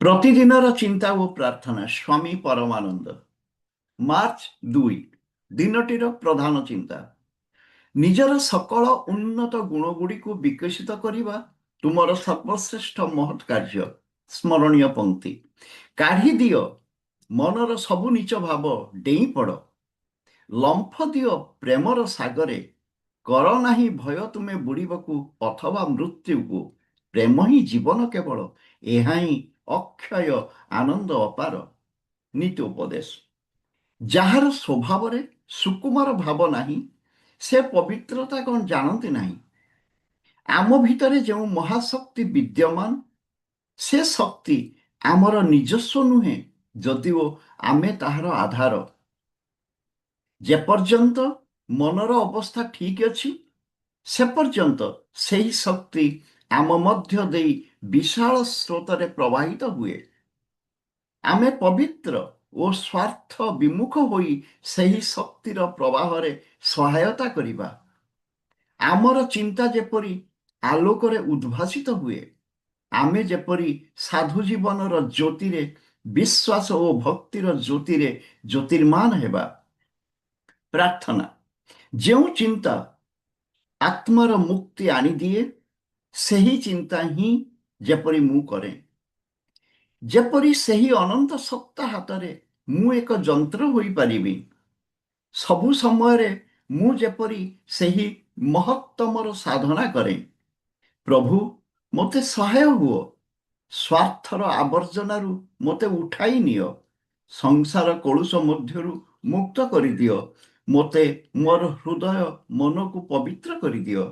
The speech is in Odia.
ପ୍ରତିଦିନର ଚିନ୍ତା ଓ ପ୍ରାର୍ଥନା ସ୍ୱାମୀ ପରମାନନ୍ଦ। ମାର୍ଚ୍ଚ 2। ଦିନଟିର ପ୍ରଧାନ ଚିନ୍ତା। ନିଜର ସକଳ ଉନ୍ନତ ଗୁଣଗୁଡ଼ିକୁ ବିକଶିତ କରିବା ତୁମର ସର୍ବଶ୍ରେଷ୍ଠ ମହତ୍ କାର୍ଯ୍ୟ। ସ୍ମରଣୀୟ ପଂକ୍ତି। କାଢ଼ି ଦିଅ ମନର ସବୁ ନୀଚ ଭାବ, ଡେଇଁ ପଡ଼। ଲମ୍ଫ ଦିଅ ପ୍ରେମର ସାଗରେ, କର ନାହିଁ ଭୟ ତୁମେ ବୁଡ଼ିବାକୁ ଅଥବା ମୃତ୍ୟୁକୁ। ପ୍ରେମ ହିଁ ଜୀବନ କେବଳ, ଏହା ହିଁ ଅକ୍ଷୟ ଆନନ୍ଦ ଅପାର। ନୀତି ଉପଦେଶ। ଯାହାର ସ୍ୱଭାବରେ ସୁକୁମାର ଭାବ ନାହିଁ, ସେ ପବିତ୍ରତା କ'ଣ ଜାଣନ୍ତି ନାହିଁ? ଆମ ଭିତରେ ଯେଉଁ ମହାଶକ୍ତି ବିଦ୍ୟମାନ, ସେ ଶକ୍ତି ଆମର ନିଜସ୍ୱ ନୁହେଁ, ଯଦିଓ ଆମେ ତାହାର ଆଧାର। ଯେପର୍ଯ୍ୟନ୍ତ ମନର ଅବସ୍ଥା ଠିକ୍ ଅଛି, ସେ ପର୍ଯ୍ୟନ୍ତ ସେହି ଶକ୍ତି ଆମ ମଧ୍ୟ ଦେଇ ବିଶାଳ ସ୍ରୋତରେ ପ୍ରବାହିତ ହୁଏ। ଆମେ ପବିତ୍ର ଓ ସ୍ୱାର୍ଥ ବିମୁଖ ହୋଇ ସେହି ଶକ୍ତିର ପ୍ରବାହରେ ସହାୟତା କରିବା। ଆମର ଚିନ୍ତା ଯେପରି ଆଲୋକରେ ଉଦ୍ଭାସିତ ହୁଏ, ଆମେ ଯେପରି ସାଧୁ ଜୀବନର ଜ୍ୟୋତିରେ, ବିଶ୍ୱାସ ଓ ଭକ୍ତିର ଜ୍ୟୋତିରେ ଜ୍ୟୋତିର୍ମାନ ହେବା। ପ୍ରାର୍ଥନା। ଯେଉଁ ଚିନ୍ତା ଆତ୍ମାର ମୁକ୍ତି ଆଣିଦିଏ, ସେହି ଚିନ୍ତା ହିଁ ଯେପରି ମୁଁ କରେ। ଯେପରି ସେହି ଅନନ୍ତ ସତ୍ତା ହାତରେ ମୁଁ ଏକ ଯନ୍ତ୍ର ହୋଇପାରିବି। ସବୁ ସମୟରେ ମୁଁ ଯେପରି ସେହି ମହତ୍ତମର ସାଧନା କରେ। ପ୍ରଭୁ, ମୋତେ ସହାୟ ହୁଅ। ସ୍ୱାର୍ଥର ଆବର୍ଜନାରୁ ମୋତେ ଉଠାଇ ନିଅ। ସଂସାର କଳୁଷ ମଧ୍ୟରୁ ମୁକ୍ତ କରିଦିଅ। ମୋତେ ମୋର ହୃଦୟ ମନକୁ ପବିତ୍ର କରିଦିଅ।